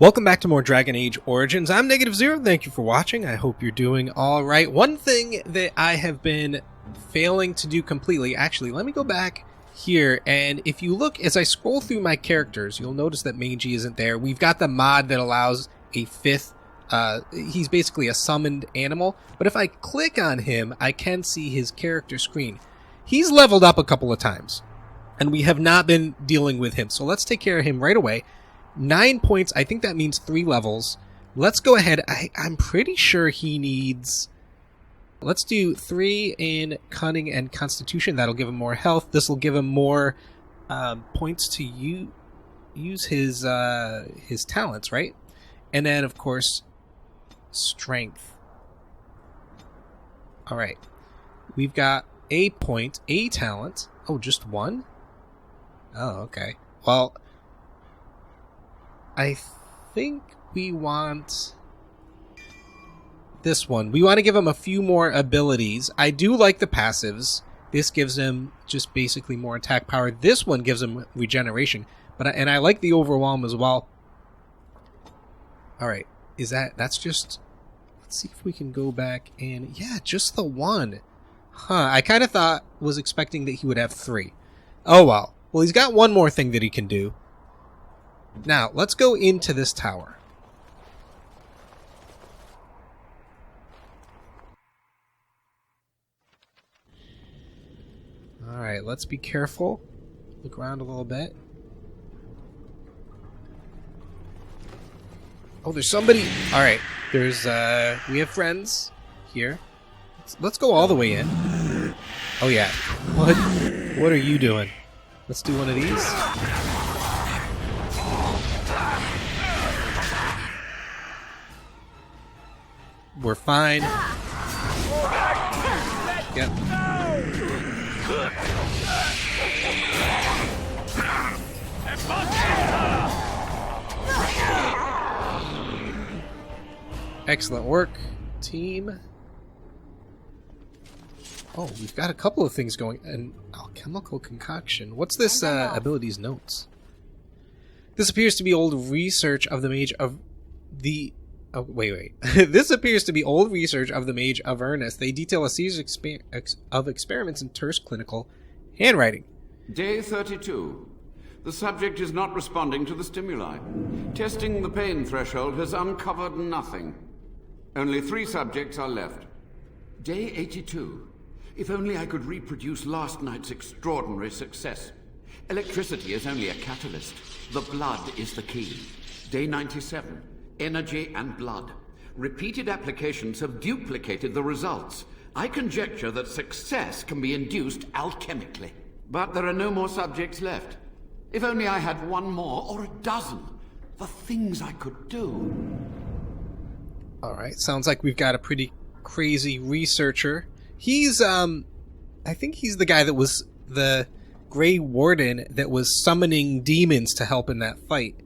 Welcome back to more Dragon Age Origins. I'm Negative Zero. Thank you for watching. I hope you're doing all right. One thing that I have been failing to do completely, actually, let me go back here, and if you look as I scroll through my characters, you'll notice that Magi isn't there. We've got the mod that allows a fifth, he's basically a summoned animal, but if I click on him, I can see his character screen. He's leveled up a couple of times, and we have not been dealing with him, so let's take care of him right away. 9 points, I think that means 3 levels. Let's go ahead. I'm pretty sure he needs... Let's do 3 in Cunning and Constitution. That'll give him more health. This will give him more points to use his talents, right? And then, of course, Strength. Alright. We've got a point, a talent. Oh, just one? Oh, okay. Well... I think we want this one. We want to give him a few more abilities. I do like the passives. This gives him just basically more attack power. This one gives him regeneration. And I like the overwhelm as well. Alright, that's just... Let's see if we can go back and... Yeah, just the one. Huh, I kind of was expecting that he would have 3. Oh well. Well, he's got one more thing that he can do. Now, let's go into this tower. Alright, let's be careful. Look around a little bit. Oh, there's somebody... Alright, there's, we have friends here. Let's go all the way in. Oh yeah. What are you doing? Let's do one of these. We're fine. Yep. Excellent work, team. Oh, we've got a couple of things going. An alchemical concoction. What's this abilities notes? This appears to be old research of the mage of the... Oh, wait. This appears to be old research of the Mage of Ernest. They detail a series of experiments in terse clinical handwriting. Day 32. The subject is not responding to the stimuli. Testing the pain threshold has uncovered nothing. Only 3 subjects are left. Day 82. If only I could reproduce last night's extraordinary success. Electricity is only a catalyst. The blood is the key. Day 97. Energy and blood. Repeated applications have duplicated the results. I conjecture that success can be induced alchemically. But there are no more subjects left. If only I had 1 more, or a dozen. The things I could do. Alright, sounds like we've got a pretty crazy researcher. He's, I think he's the guy that was the Grey Warden that was summoning demons to help in that fight.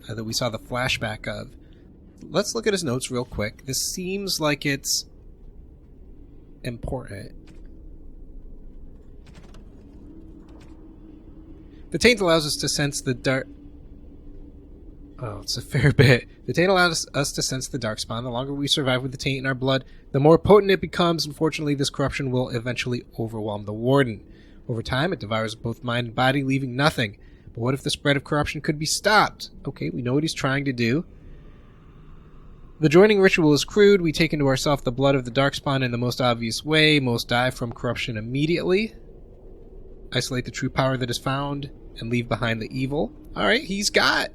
That we saw the flashback of. Let's look at his notes real quick. This seems like it's important. The taint allows us to sense the dark... Oh, it's a fair bit. The taint allows us to sense the dark spawn. The longer we survive with the taint in our blood, the more potent it becomes. Unfortunately, this corruption will eventually overwhelm the Warden. Over time, it devours both mind and body, leaving nothing. But what if the spread of corruption could be stopped? Okay, we know what he's trying to do. The joining ritual is crude. We take into ourselves the blood of the darkspawn in the most obvious way. Most die from corruption immediately. Isolate the true power that is found and leave behind the evil. Alright, he's got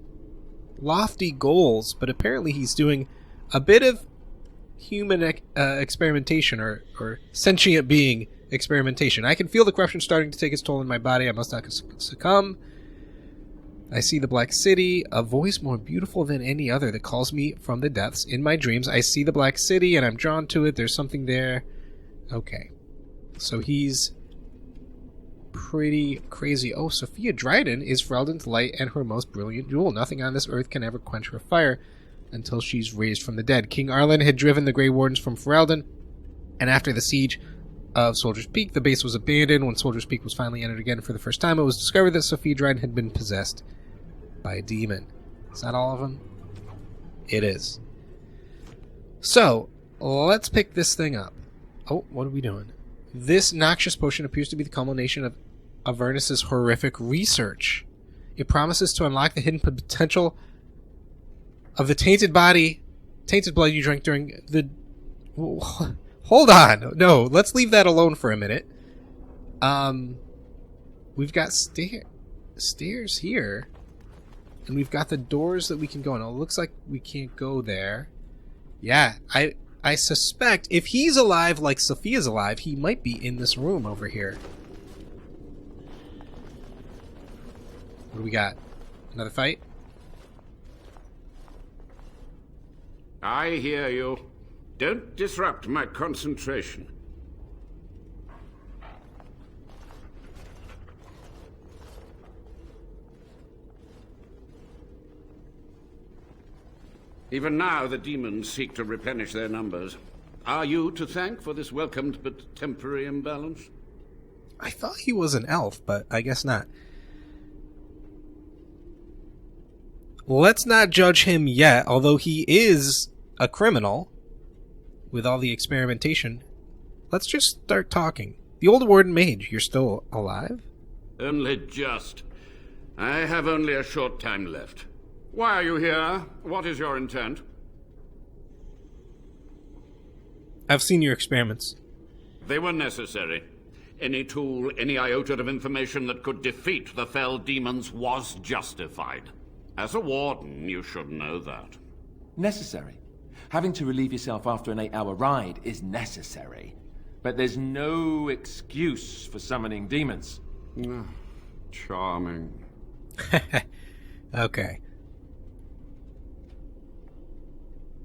lofty goals, but apparently he's doing a bit of human experimentation or sentient being experimentation. I can feel the corruption starting to take its toll in my body. I must not succumb. I see the Black City, a voice more beautiful than any other that calls me from the depths. In my dreams, I see the Black City, and I'm drawn to it. There's something there. Okay. So he's pretty crazy. Oh, Sophia Dryden is Ferelden's light and her most brilliant jewel. Nothing on this earth can ever quench her fire until she's raised from the dead. King Arlen had driven the Grey Wardens from Ferelden, and after the siege of Soldier's Peak, the base was abandoned. When Soldier's Peak was finally entered again for the first time, it was discovered that Sophia Dryden had been possessed by a demon. Is that all of them? It is. So, let's pick this thing up. Oh, what are we doing? This noxious potion appears to be the culmination of Avernus's horrific research. It promises to unlock the hidden potential of the tainted blood you drank during the... Hold on! No, let's leave that alone for a minute. We've got stairs here. And we've got the doors that we can go in. It looks like we can't go there. Yeah, I suspect if he's alive like Sophia's alive, he might be in this room over here. What do we got? Another fight? I hear you. Don't disrupt my concentration. Even now, the demons seek to replenish their numbers. Are you to thank for this welcomed but temporary imbalance? I thought he was an elf, but I guess not. Let's not judge him yet, although he is a criminal with all the experimentation. Let's just start talking. The old warden mage, you're still alive? Only just. I have only a short time left. Why are you here? What is your intent? I've seen your experiments. They were necessary. Any tool, any iota of information that could defeat the fell demons was justified. As a warden, you should know that. Necessary. Having to relieve yourself after an 8-hour ride is necessary. But there's no excuse for summoning demons. Charming. Okay.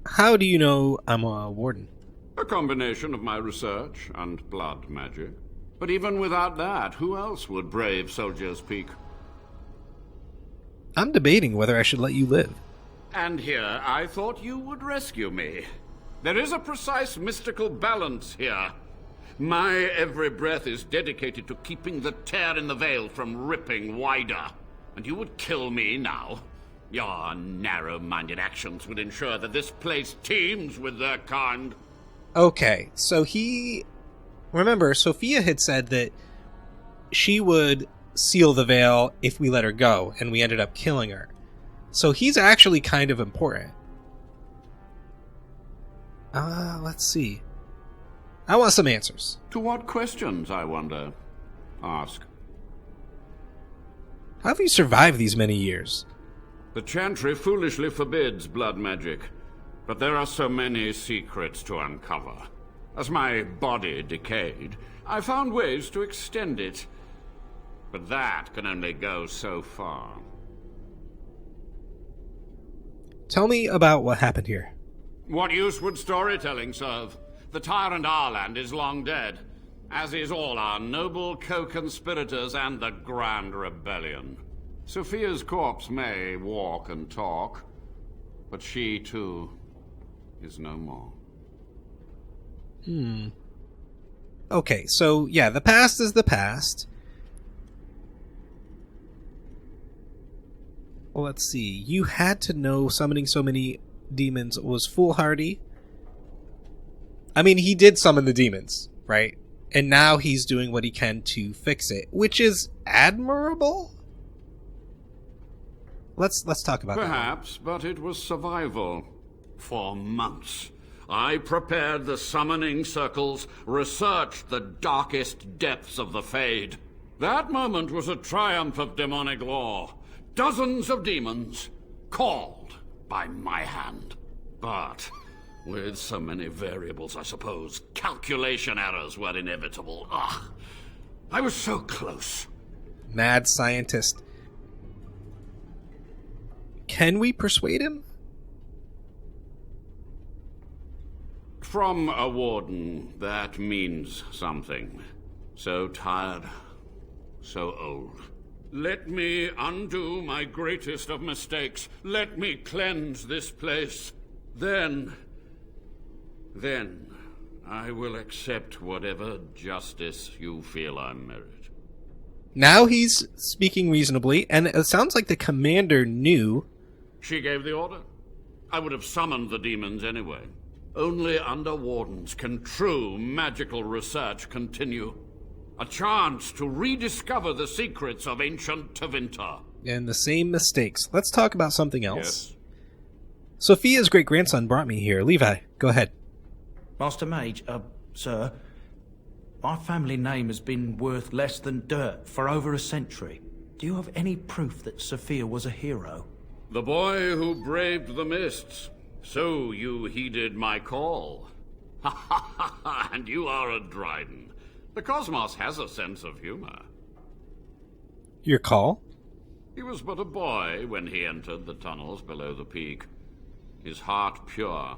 How do you know I'm a warden? A combination of my research and blood magic. But even without that, who else would brave Soldier's Peak? I'm debating whether I should let you live. And here, I thought you would rescue me. There is a precise mystical balance here. My every breath is dedicated to keeping the tear in the veil from ripping wider. And you would kill me now? Your narrow-minded actions would ensure that this place teems with their kind. Okay, so remember, Sophia had said that she would seal the veil if we let her go, and we ended up killing her. So he's actually kind of important. Let's see. I want some answers. To what questions, I wonder? Ask. How have you survived these many years? The Chantry foolishly forbids blood magic, but there are so many secrets to uncover. As my body decayed, I found ways to extend it. But that can only go so far. Tell me about what happened here. What use would storytelling serve? The tyrant Arland is long dead, as is all our noble co-conspirators and the Grand Rebellion. Sophia's corpse may walk and talk, but she, too, is no more. Okay, so, yeah, the past is the past. Well, let's see. You had to know summoning so many demons was foolhardy. I mean, he did summon the demons, right? And now he's doing what he can to fix it, which is admirable. Let's talk about that. Perhaps, but it was survival. For months, I prepared the summoning circles, researched the darkest depths of the Fade. That moment was a triumph of demonic law. Dozens of demons, called by my hand. But with so many variables, I suppose, calculation errors were inevitable. I was so close. Mad scientist. Can we persuade him? From a warden, that means something. So tired, so old. Let me undo my greatest of mistakes. Let me cleanse this place. Then I will accept whatever justice you feel I merit. Now he's speaking reasonably, and it sounds like the commander knew. She gave the order. I would have summoned the demons anyway. Only under wardens can true magical research continue. A chance to rediscover the secrets of ancient Tevinter. And the same mistakes. Let's talk about something else. Yes. Sophia's great-grandson brought me here. Levi, go ahead. Master Mage, sir, my family name has been worth less than dirt for over a century. Do you have any proof that Sophia was a hero? The boy who braved the mists. So you heeded my call. Ha ha ha ha, and you are a Dryden. The cosmos has a sense of humor. Your call? He was but a boy when he entered the tunnels below the peak. His heart pure,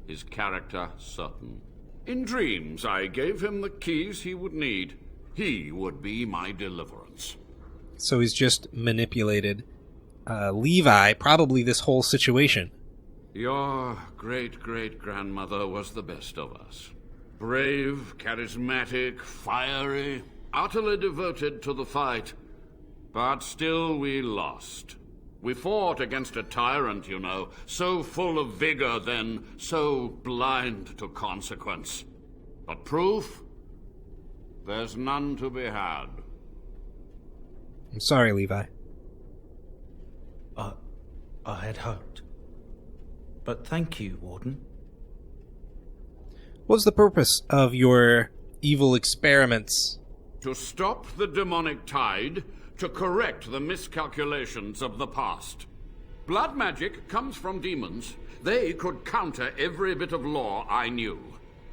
his character certain. In dreams, I gave him the keys he would need. He would be my deliverance. So he's just manipulated Levi, probably this whole situation. Your great-great-grandmother was the best of us. Brave, charismatic, fiery, utterly devoted to the fight. But still we lost. We fought against a tyrant, you know, so full of vigor then, so blind to consequence. But proof? There's none to be had. I'm sorry, Levi. I had hoped. But thank you, Warden. What's the purpose of your evil experiments? To stop the demonic tide, to correct the miscalculations of the past. Blood magic comes from demons. They could counter every bit of law I knew.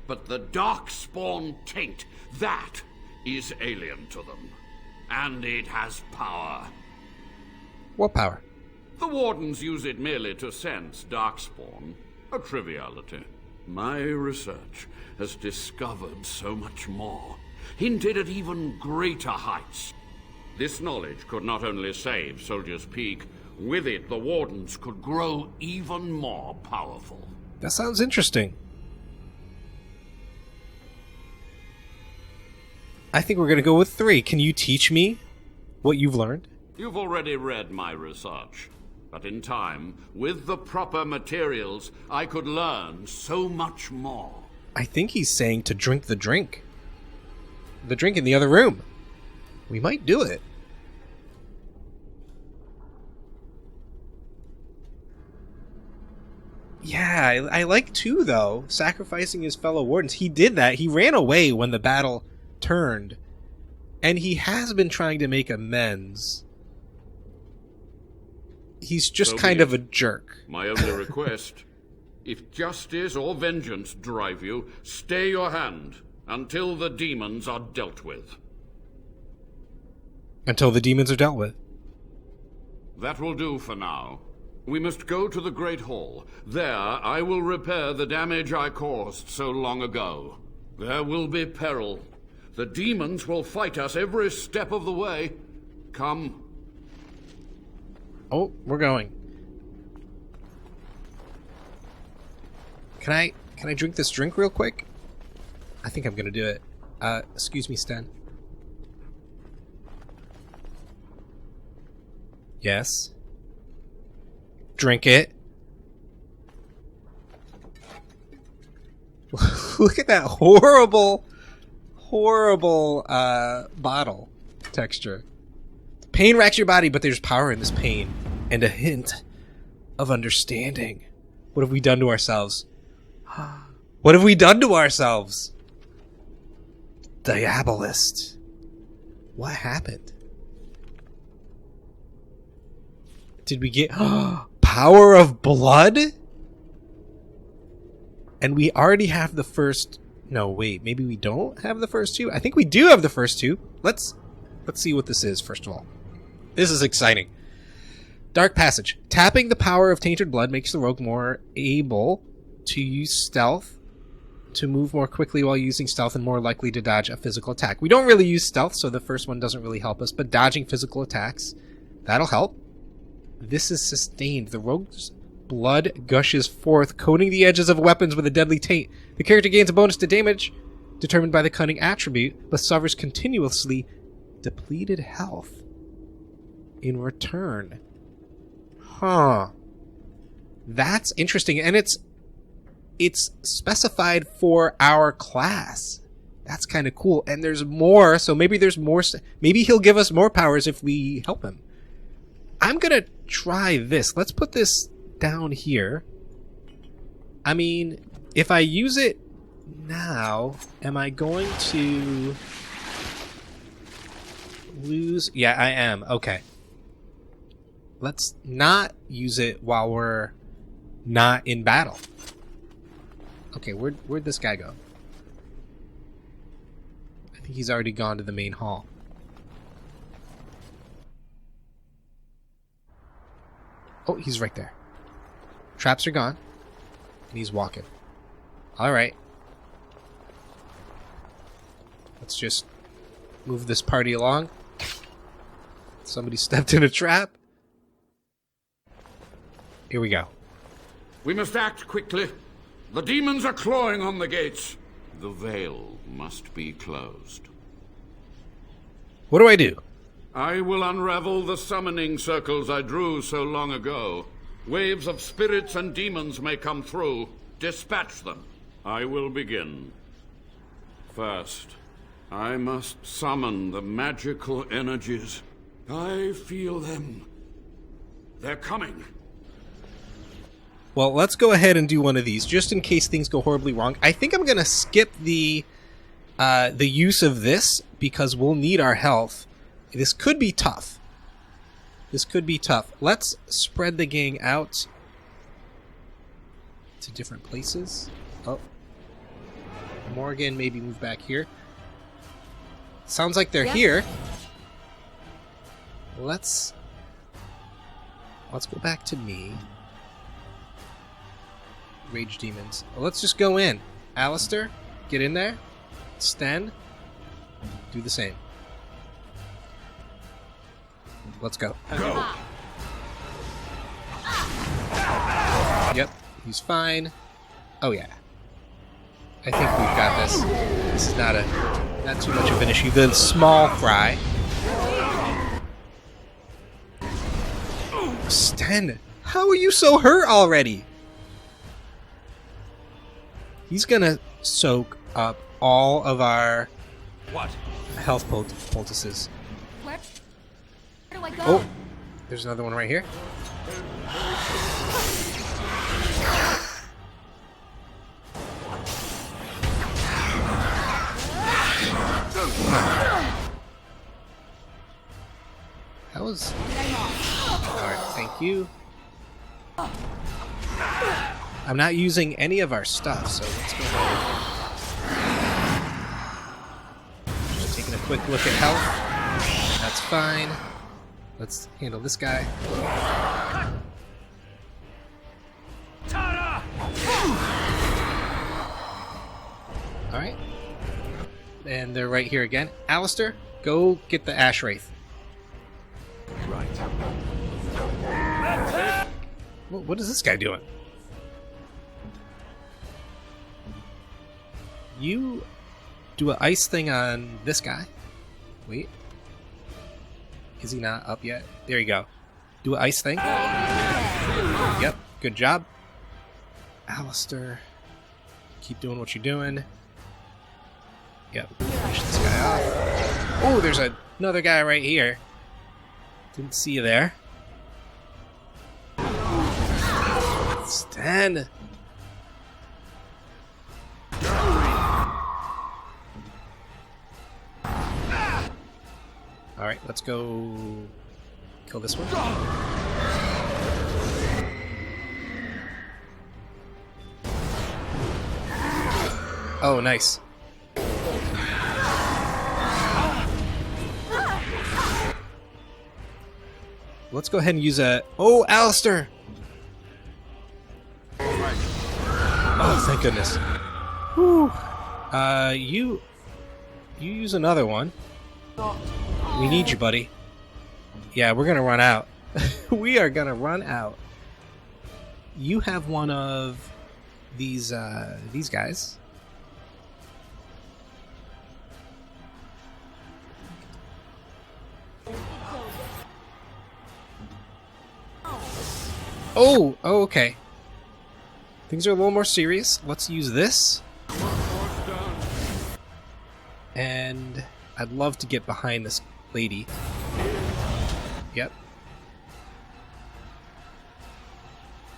But the darkspawn taint, that is alien to them. And it has power. What power? The Wardens use it merely to sense darkspawn. A triviality. My research has discovered so much more. Hinted at even greater heights. This knowledge could not only save Soldier's Peak, with it the Wardens could grow even more powerful. That sounds interesting. I think we're going to go with 3. Can you teach me what you've learned? You've already read my research. But in time, with the proper materials, I could learn so much more. I think he's saying to drink the drink. The drink in the other room. We might do it. Yeah, I like 2, though. Sacrificing his fellow wardens. He did that. He ran away when the battle turned. And he has been trying to make amends. He's just kind of a jerk. My only request, if justice or vengeance drive you, stay your hand until the demons are dealt with. Until the demons are dealt with. That will do for now. We must go to the Great Hall. There I will repair the damage I caused so long ago. There will be peril. The demons will fight us every step of the way. Come. Oh, we're going. Can I drink this drink real quick? I think I'm gonna do it. Excuse me, Sten. Yes. Drink it. Look at that horrible bottle texture. Pain racks your body, but there's power in this pain. And a hint of understanding. What have we done to ourselves? What have we done to ourselves? Diabolist. What happened? Did we get power of blood? And we already have the first... No, wait. Maybe we don't have the first 2? I think we do have the first 2. Let's see what this is, first of all. This is exciting. Dark Passage. Tapping the power of tainted blood makes the rogue more able to use stealth to move more quickly while using stealth and more likely to dodge a physical attack. We don't really use stealth, so the first one doesn't really help us, but dodging physical attacks, that'll help. This is sustained. The rogue's blood gushes forth, coating the edges of weapons with a deadly taint. The character gains a bonus to damage, determined by the cunning attribute, but suffers continuously depleted health in return. Huh. That's interesting, and it's specified for our class. That's kind of cool. And there's more, so maybe there's more. Maybe he'll give us more powers if we help him. I'm gonna try this. Let's put this down here. I mean, if I use it now, am I going to lose? Yeah, I am. Okay. Let's not use it while we're not in battle. Okay, where'd this guy go? I think he's already gone to the main hall. Oh, he's right there. Traps are gone. And he's walking. Alright. Let's just move this party along. Somebody stepped in a trap. Here we go. We must act quickly. The demons are clawing on the gates. The veil must be closed. What do I do? I will unravel the summoning circles I drew so long ago. Waves of spirits and demons may come through. Dispatch them. I will begin. First, I must summon the magical energies. I feel them. They're coming. Well, let's go ahead and do one of these, just in case things go horribly wrong. I think I'm going to skip the use of this, because we'll need our health. This could be tough. This could be tough. Let's spread the gang out to different places. Oh. Morgan, maybe move back here. Sounds like they're here. Let's go back to me. Rage demons. Let's just go in. Alistair, get in there. Sten, do the same. Let's go. Go. Yep, he's fine. Oh yeah. I think we've got this. This is not too much of an issue. The small fry. Sten, how are you so hurt already? He's gonna soak up all of our health poultices. Where do I go? Oh, there's another one right here. That was... Alright, thank you. I'm not using any of our stuff, so let's go ahead. Just taking a quick look at health. That's fine. Let's handle this guy. Alright. And they're right here again. Alistair, go get the Ash Wraith. Right. What is this guy doing? You do an ice thing on this guy. Wait. Is he not up yet? There you go. Do an ice thing. Yep, good job. Alistair, keep doing what you're doing. Yep, finish this guy off. Oh, there's another guy right here. Didn't see you there. Sten. Alright, let's go kill this one. Oh, nice. Let's go ahead and use a... Oh, Alistair! Oh, thank goodness. Whew. You use another one. We need you, buddy. Yeah, we're gonna run out. We are gonna run out. You have one of these guys. Oh, okay. Things are a little more serious. Let's use this. And I'd love to get behind this lady. Yep.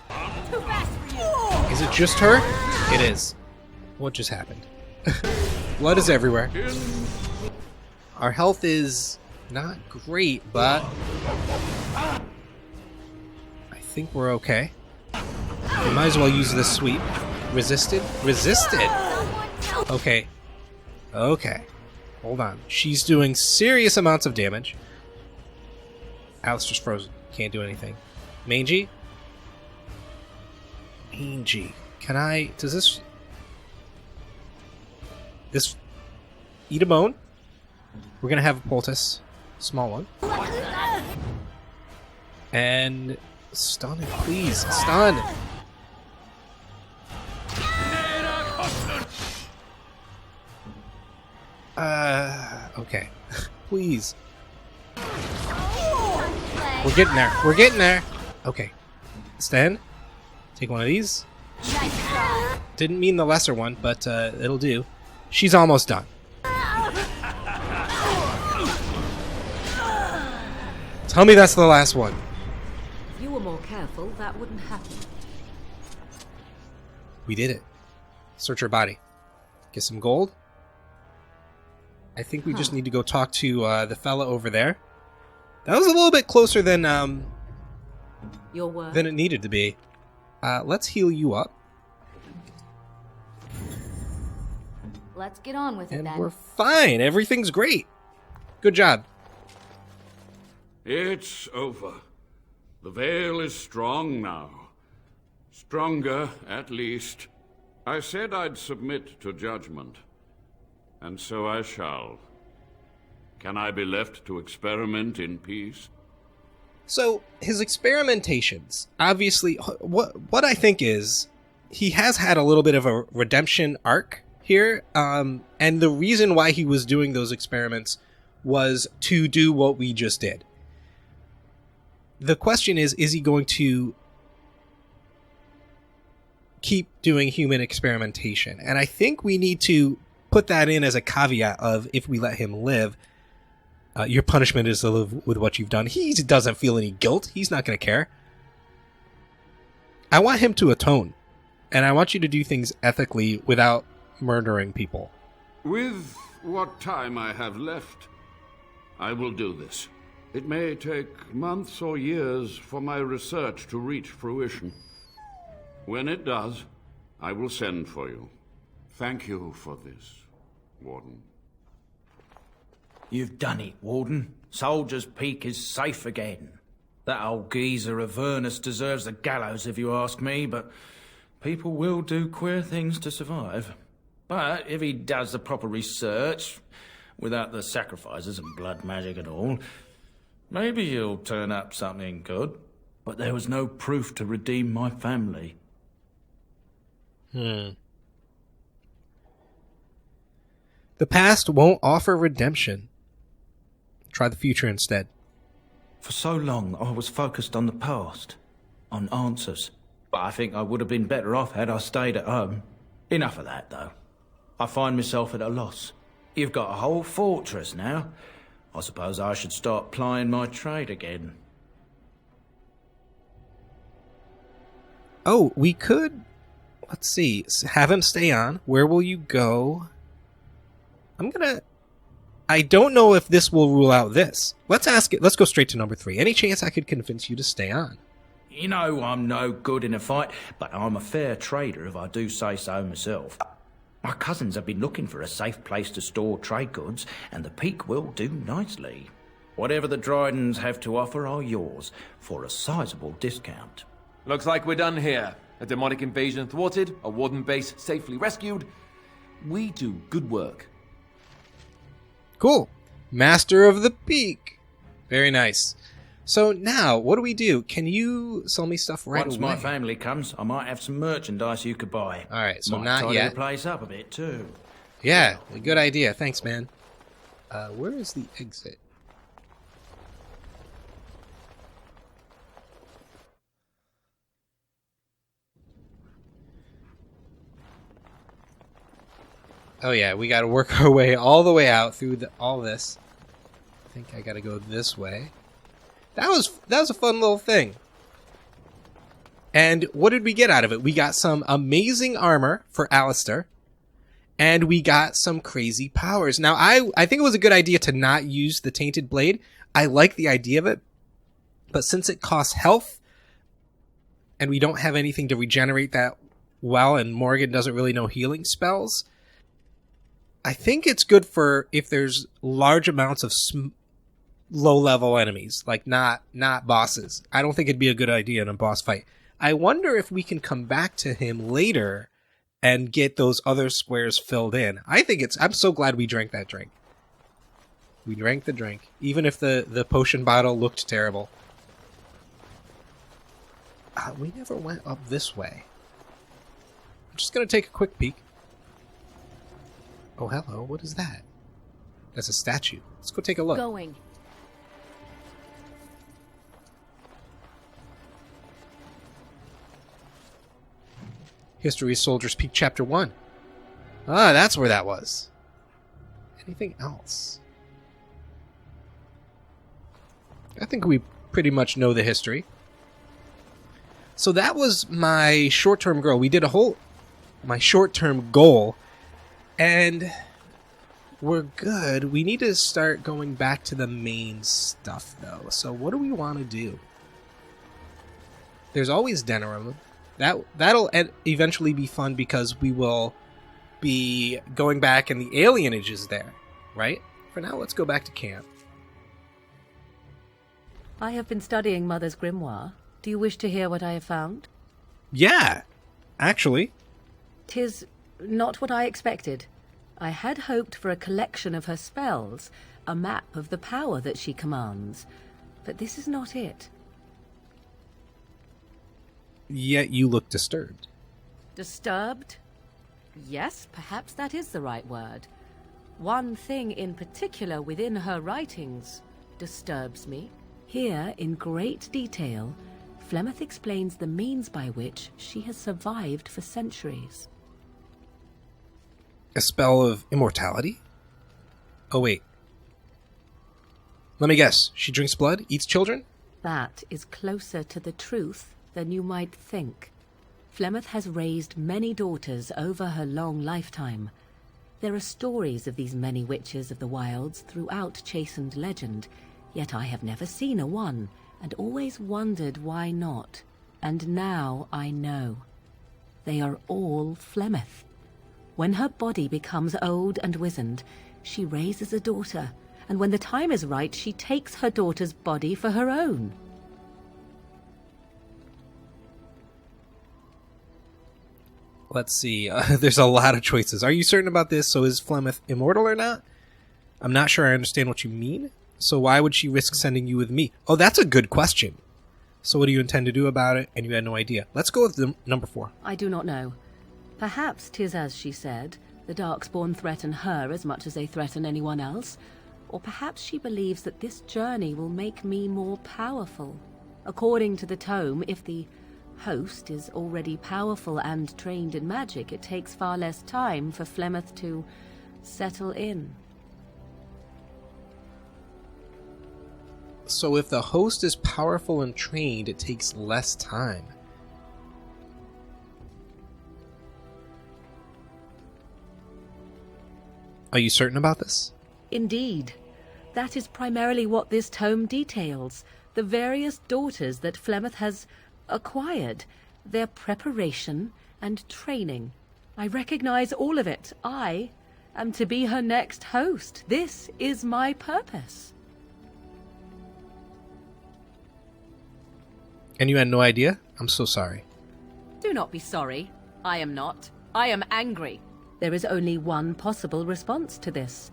Too fast for you. Is it just her? It is. What just happened? Blood is everywhere. Our health is not great, but I think we're okay. We might as well use this sweep. Resisted? Resisted! Someone help. Okay. Okay. Hold on. She's doing serious amounts of damage. Alistair's frozen. Can't do anything. Mangy? Mangy. Can I... Does this... This... Eat a bone? We're gonna have a poultice. Small one. And... Stun it, please. Stun! Okay. Please. We're getting there. We're getting there. Okay. Sten, take one of these. Nice try. Didn't mean the lesser one, but it'll do. She's almost done. Tell me that's the last one. If you were more careful, that wouldn't happen. We did it. Search her body. Get some gold. I think we just need to go talk to the fella over there. That was a little bit closer than Your word. it needed to be. Let's heal you up, Let's get on with it and then. we're fine. Everything's great. Good job. It's over. The veil is strong now. Stronger, at least. I said I'd submit to judgment. And so I shall. Can I be left to experiment in peace? So his experimentations, obviously, what I think is he has had a little bit of a redemption arc here, and the reason why he was doing those experiments was to do what we just did. The question is he going to keep doing human experimentation? And I think we need to put that in as a caveat of if we let him live, your punishment is to live with what you've done. He doesn't feel any guilt. He's not going to care. I want him to atone. And I want you to do things ethically without murdering people. With what time I have left, I will do this. It may take months or years for my research to reach fruition. When it does, I will send for you. Thank you for this, Warden. You've done it, Warden. Soldier's Peak is safe again. That old geezer of Avernus deserves the gallows if you ask me, but people will do queer things to survive. But if he does the proper research, without the sacrifices and blood magic and all, maybe he'll turn up something good. But there was no proof to redeem my family. The past won't offer redemption. Try the future instead. For so long, I was focused on the past, on answers. But I think I would have been better off had I stayed at home. Enough of that, though. I find myself at a loss. You've got a whole fortress now. I suppose I should start plying my trade again. Oh, we could... Let's see. Have him stay on. Where will you go? I don't know if this will rule out this. Let's ask it. Let's go straight to number 3. Any chance I could convince you to stay on? You know I'm no good in a fight, but I'm a fair trader if I do say so myself. My cousins have been looking for a safe place to store trade goods, and the Peak will do nicely. Whatever the Drydens have to offer are yours, for a sizable discount. Looks like we're done here. A demonic invasion thwarted, a warden base safely rescued. We do good work. Cool. Master of the Peak. Very nice. So now, what do we do? Can you sell me stuff right Once away? my family comes, I might have some merchandise you could buy. All right, so might not tidy yet. the place up a bit too. Yeah, good idea. Thanks, man. Where is the exit? Oh yeah, we gotta work our way all the way out through all this. I think I gotta go this way. That was a fun little thing. And what did we get out of it? We got some amazing armor for Alistair. And we got some crazy powers. Now, I think it was a good idea to not use the Tainted Blade. I like the idea of it. But since it costs health, and we don't have anything to regenerate that well, and Morgan doesn't really know healing spells, I think it's good for if there's large amounts of low-level enemies, like not bosses. I don't think it'd be a good idea in a boss fight. I wonder if we can come back to him later and get those other squares filled in. I'm so glad we drank that drink. We drank the drink, even if the potion bottle looked terrible. We never went up this way. I'm just going to take a quick peek. Oh, hello. What is that? That's a statue. Let's go take a look. Going. History of Soldiers Peak Chapter 1. Ah, that's where that was. Anything else? I think we pretty much know the history. So that was my short-term goal. We did my short-term goal, and we're good. We need to start going back to the main stuff, though. So what do we want to do? There's always Denerim. That'll eventually be fun because we will be going back and the alienage is there, right? For now, let's go back to camp. I have been studying Mother's grimoire. Do you wish to hear what I have found? Yeah, actually. 'Tis not what I expected. I had hoped for a collection of her spells, a map of the power that she commands. But this is not it. Yet you look disturbed. Disturbed? Yes, perhaps that is the right word. One thing in particular within her writings disturbs me. Here, in great detail, Flemeth explains the means by which she has survived for centuries. A spell of immortality? Oh, wait. Let me guess. She drinks blood, eats children? That is closer to the truth than you might think. Flemeth has raised many daughters over her long lifetime. There are stories of these many witches of the wilds throughout chastened legend, yet I have never seen a one, and always wondered why not. And now I know. They are all Flemeth. When her body becomes old and wizened, she raises a daughter, and when the time is right, she takes her daughter's body for her own. Let's see. There's a lot of choices. Are you certain about this? So is Flemeth immortal or not? I'm not sure I understand what you mean. So why would she risk sending you with me? Oh, that's a good question. So what do you intend to do about it? And you had no idea. Let's go with number 4. I do not know. Perhaps 'tis as she said, the Darkspawn threaten her as much as they threaten anyone else. Or perhaps she believes that this journey will make me more powerful. According to the tome, if the host is already powerful and trained in magic, it takes far less time for Flemeth to settle in. So if the host is powerful and trained, it takes less time. Are you certain about this? Indeed. That is primarily what this tome details. The various daughters that Flemeth has acquired, their preparation and training. I recognize all of it. I am to be her next host. This is my purpose. And you had no idea? I'm so sorry. Do not be sorry. I am not. I am angry. There is only one possible response to this.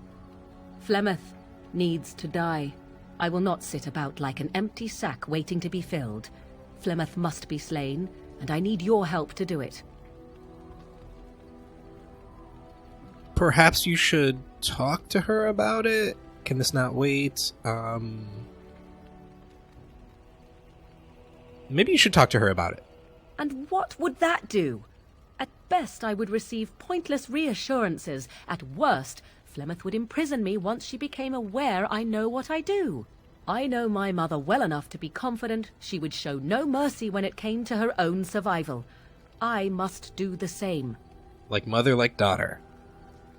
Flemeth needs to die. I will not sit about like an empty sack waiting to be filled. Flemeth must be slain, and I need your help to do it. Perhaps you should talk to her about it? Can this not wait? Maybe you should talk to her about it. And what would that do? At best, I would receive pointless reassurances. At worst, Flemeth would imprison me once she became aware I know what I do. I know my mother well enough to be confident she would show no mercy when it came to her own survival. I must do the same. Like mother, like daughter.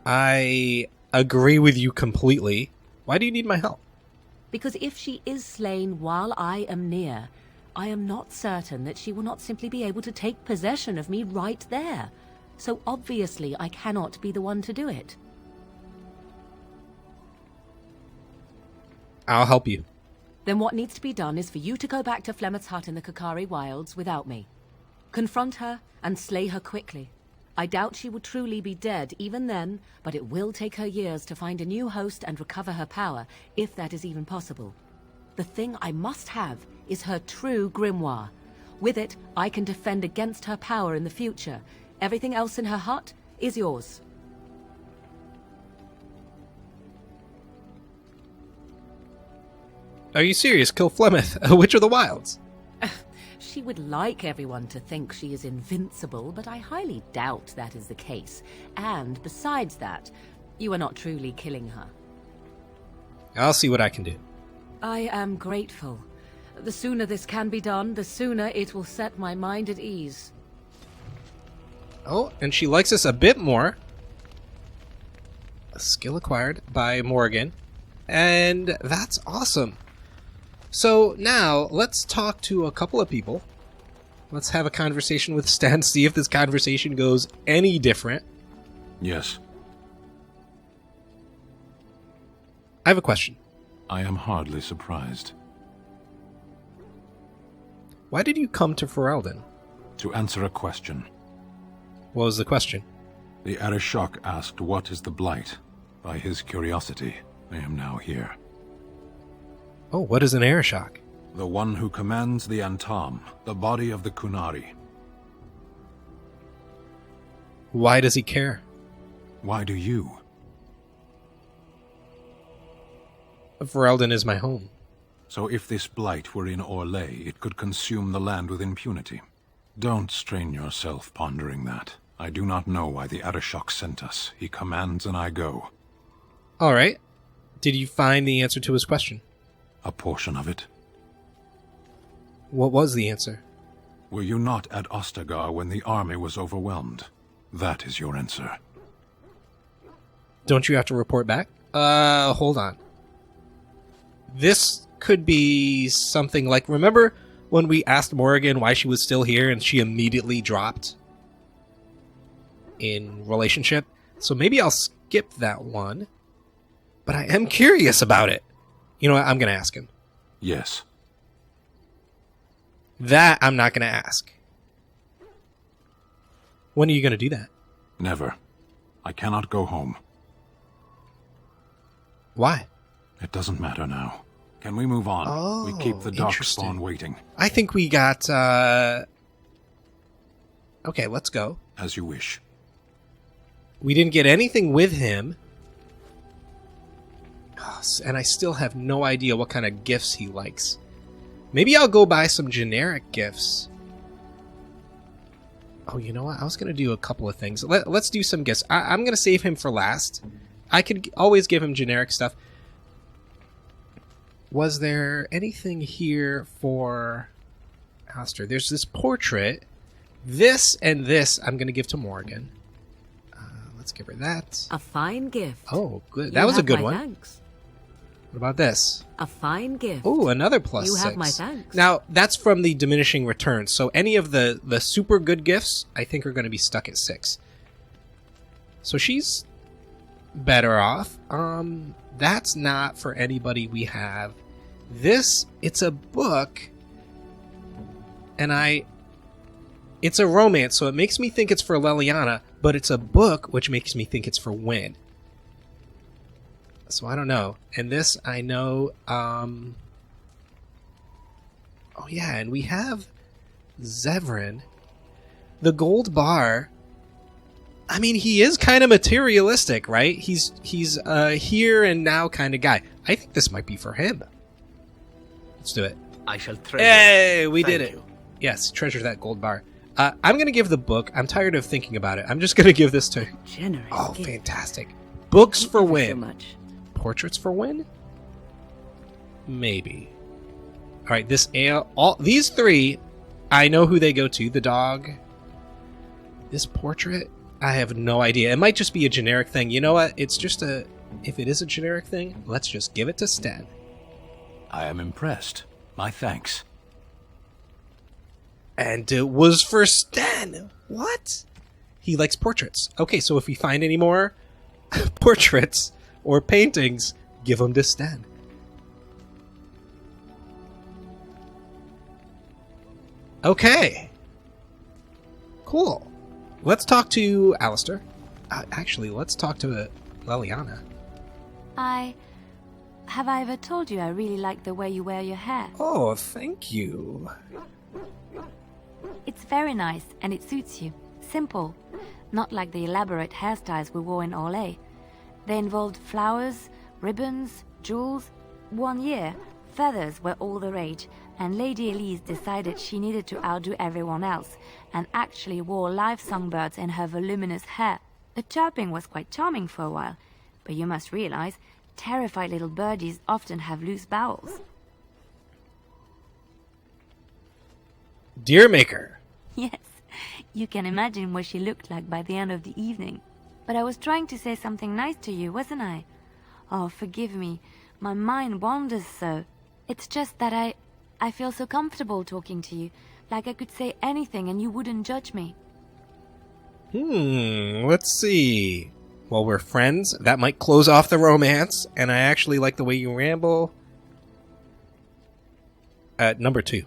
I agree with you completely. Why do you need my help? Because if she is slain while I am near, I am not certain that she will not simply be able to take possession of me right there. So obviously I cannot be the one to do it. I'll help you. Then what needs to be done is for you to go back to Flemeth's hut in the Qunari wilds without me. Confront her and slay her quickly. I doubt she will truly be dead even then, but it will take her years to find a new host and recover her power, if that is even possible. The thing I must have is her true grimoire. With it, I can defend against her power in the future. Everything else in her hut is yours. Are you serious? Kill Flemeth, a Witch of the Wilds. She would like everyone to think she is invincible, but I highly doubt that is the case. And besides that, you are not truly killing her. I'll see what I can do. I am grateful. The sooner this can be done, the sooner it will set my mind at ease. Oh, and she likes us a bit more. A skill acquired by Morgan. And that's awesome. So now, let's talk to a couple of people. Let's have a conversation with Sten, see if this conversation goes any different. Yes. I have a question. I am hardly surprised. Why did you come to Ferelden? To answer a question. What was the question? The Arishok asked what is the Blight. By his curiosity, I am now here. Oh, what is an Arishok? The one who commands the Antam, the body of the Qunari. Why does he care? Why do you? Ferelden is my home. So if this Blight were in Orlais, it could consume the land with impunity. Don't strain yourself pondering that. I do not know why the Arishok sent us. He commands and I go. All right. Did you find the answer to his question? A portion of it. What was the answer? Were you not at Ostagar when the army was overwhelmed? That is your answer. Don't you have to report back? Hold on. This could be something like, remember when we asked Morgan why she was still here and she immediately dropped in relationship? So maybe I'll skip that one, but I am curious about it. You know what? I'm going to ask him. Yes. That I'm not going to ask. When are you going to do that? Never. I cannot go home. Why? It doesn't matter now. Can we move on? Oh, we keep the Darkspawn waiting. I think we got, Okay, let's go. As you wish. We didn't get anything with him. And I still have no idea what kind of gifts he likes. Maybe I'll go buy some generic gifts. Oh, you know what? I was going to do a couple of things. Let's do some gifts. I'm going to save him for last. I could always give him generic stuff. Was there anything here for Alistair? There's this portrait. This and this I'm going to give to Morgan. Let's give her that. A fine gift. Oh, good. That was a good one. Thanks. What about this? A fine gift. Oh, another plus You 6. have my thanks. Now, that's from the diminishing returns. So any of the super good gifts, I think, are going to be stuck at 6. So she's better off. That's not for anybody we have. This, it's a book. And it's a romance, so it makes me think it's for Liliana, but it's a book, which makes me think it's for Qwinn. So I don't know. And this, I know... Oh yeah, and we have Zevran. The gold bar... I mean, he is kind of materialistic, right? He's here and now kind of guy. I think this might be for him. Let's do it. I shall treasure. Hey, we Thank did it. you. Yes, treasure that gold bar. I'm going to give the book. I'm tired of thinking about it. I'm just going to give this to... Generous. Oh, gift. fantastic. Books for Thank you Qwinn. so much. Portraits for Qwinn? Maybe. All right, this ale... These three, I know who they go to. The dog. This portrait, I have no idea. It might just be a generic thing. You know what? It's just a... If it is a generic thing, let's just give it to Sten. I am impressed. My thanks. And it was for Sten. What? He likes portraits. Okay, so if we find any more portraits or paintings, give them to Sten. Okay. Cool. Let's talk to Alistair. Actually, let's talk to Liliana. Have I ever told you I really like the way you wear your hair? Oh, thank you. It's very nice, and it suits you. Simple. Not like the elaborate hairstyles we wore in Orlais. They involved flowers, ribbons, jewels. 1 year, feathers were all the rage, and Lady Elise decided she needed to outdo everyone else, and actually wore live songbirds in her voluminous hair. The chirping was quite charming for a while, but you must realize, terrified little birdies often have loose bowels. Deermaker. Yes, you can imagine what she looked like by the end of the evening. But I was trying to say something nice to you, wasn't I? Oh, forgive me. My mind wanders so. It's just that I feel so comfortable talking to you, like I could say anything and you wouldn't judge me. Let's see. Well, we're friends. That might close off the romance, and I actually like the way you ramble. Number 2.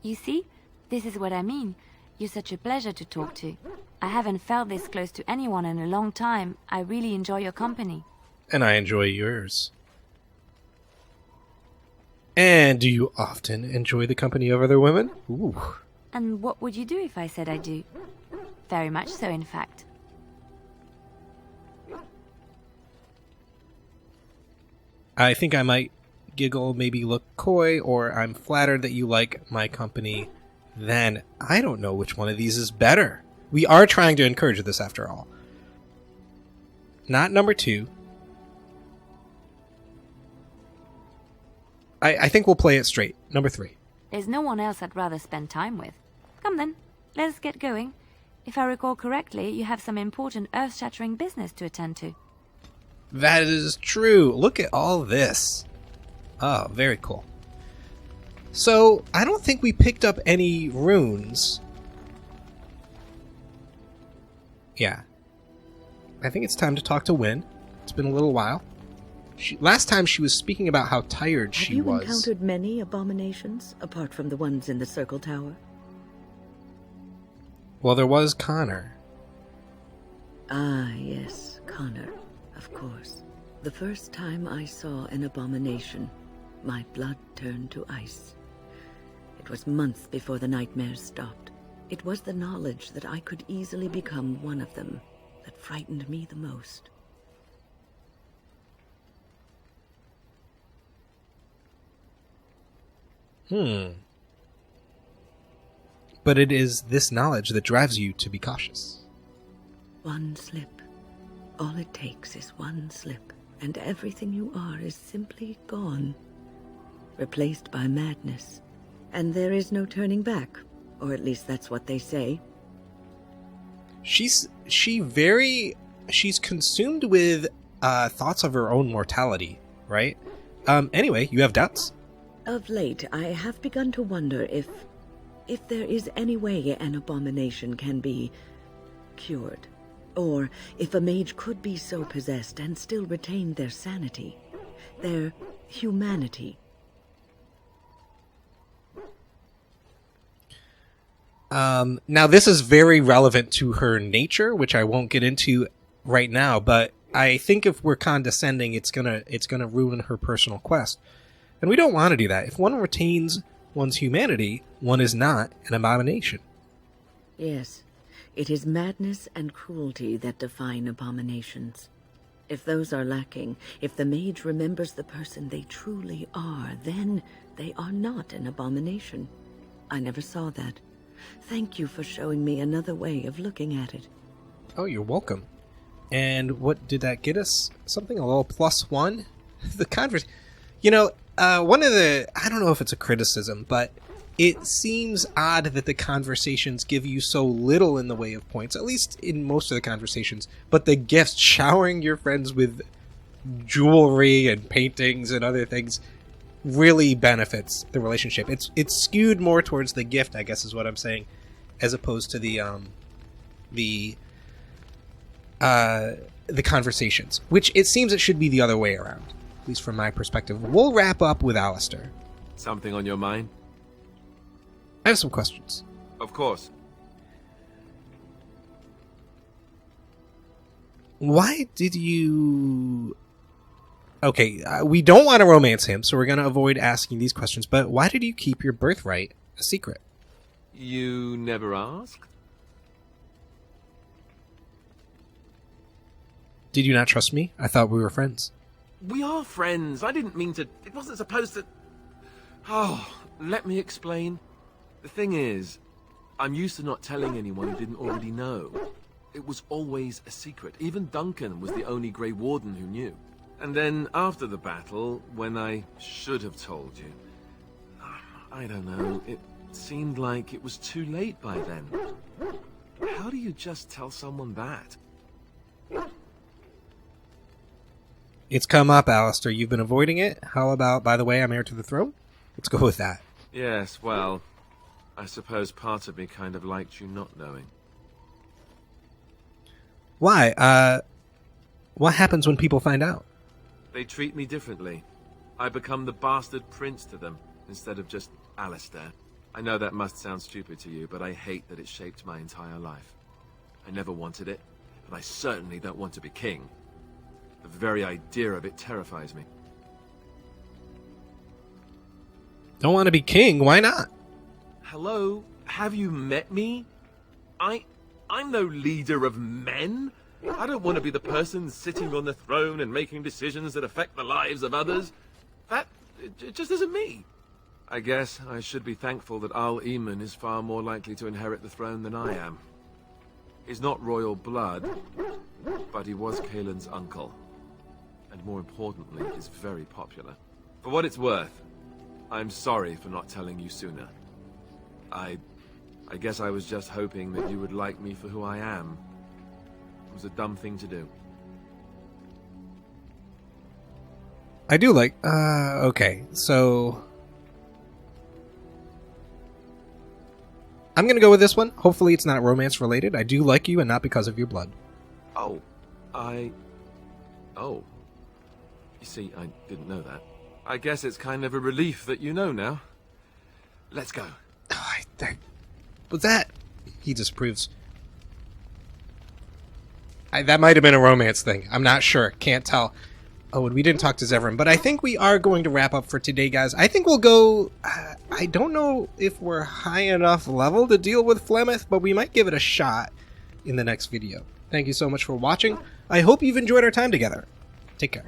You see? This is what I mean. You're such a pleasure to talk to. I haven't felt this close to anyone in a long time. I really enjoy your company. And I enjoy yours. And do you often enjoy the company of other women? Ooh. And what would you do if I said I do? Very much so, in fact. I think I might giggle, maybe look coy, or I'm flattered that you like my company. Then I don't know which one of these is better. We are trying to encourage this after all. Not number 2. I think we'll play it straight. Number 3. There's no one else I'd rather spend time with. Come then, let's get going. If I recall correctly, you have some important earth-shattering business to attend to. That is true. Look at all this. Oh, very cool. So, I don't think we picked up any runes. Yeah. I think it's time to talk to Qwinn. It's been a little while. Last time she was speaking about how tired she was. Have you encountered many abominations, apart from the ones in the Circle Tower? Well, there was Connor. Ah, yes, Connor, of course. The first time I saw an abomination, my blood turned to ice. It was months before the nightmares stopped. It was the knowledge that I could easily become one of them that frightened me the most. But it is this knowledge that drives you to be cautious. One slip. All it takes is one slip, and everything you are is simply gone. Replaced by madness. And there is no turning back, or at least that's what they say. She's consumed with thoughts of her own mortality, right? Anyway, you have doubts? Of late, I have begun to wonder if there is any way an abomination can be cured. Or if a mage could be so possessed and still retain their sanity, their humanity. Now this is very relevant to her nature, which I won't get into right now, but I think if we're condescending, it's gonna ruin her personal quest. And we don't want to do that. If one retains one's humanity, one is not an abomination. Yes, it is madness and cruelty that define abominations. If those are lacking, if the mage remembers the person they truly are, then they are not an abomination. I never saw that. Thank you for showing me another way of looking at it. Oh, you're welcome. And what did that get us? Something a little +1? The conversation. You know, one of the... I don't know if it's a criticism, but it seems odd that the conversations give you so little in the way of points, at least in most of the conversations. But the gifts, showering your friends with jewelry and paintings and other things, really benefits the relationship. It's skewed more towards the gift, I guess is what I'm saying, as opposed to the conversations, which it seems it should be the other way around, at least from my perspective. We'll wrap up with Alistair. Something on your mind? I have some questions. Of course. Why did you... Okay, we don't want to romance him, so we're going to avoid asking these questions, but why did you keep your birthright a secret? You never asked? Did you not trust me? I thought we were friends. We are friends. I didn't mean to... It wasn't supposed to... Oh, let me explain. The thing is, I'm used to not telling anyone who didn't already know. It was always a secret. Even Duncan was the only Grey Warden who knew. And then, after the battle, when I should have told you... I don't know, it seemed like it was too late by then. How do you just tell someone that? It's come up, Alistair. You've been avoiding it. How about, by the way, I'm heir to the throne? Let's go with that. Yes, well, I suppose part of me kind of liked you not knowing. Why? What happens when people find out? They treat me differently. I become the bastard prince to them, instead of just Alistair. I know that must sound stupid to you, but I hate that it shaped my entire life. I never wanted it, and I certainly don't want to be king. The very idea of it terrifies me. Don't want to be king? Why not? Hello? Have you met me? I'm no leader of men. I don't want to be the person sitting on the throne and making decisions that affect the lives of others. It just isn't me. I guess I should be thankful that Al-Eamon is far more likely to inherit the throne than I am. He's not royal blood, but he was Kaelin's uncle. And more importantly, is very popular. For what it's worth, I'm sorry for not telling you sooner. I guess I was just hoping that you would like me for who I am. It was a dumb thing to do. I do like... okay, so... I'm going to go with this one. Hopefully it's not romance related. I do like you and not because of your blood. Oh. Oh. You see, I didn't know that. I guess it's kind of a relief that you know now. Let's go. Oh, was that... He disapproves. That might have been a romance thing. I'm not sure. Can't tell. Oh, and we didn't talk to Zevran, but I think we are going to wrap up for today, guys. I think we'll go... I don't know if we're high enough level to deal with Flemeth, but we might give it a shot in the next video. Thank you so much for watching. I hope you've enjoyed our time together. Take care.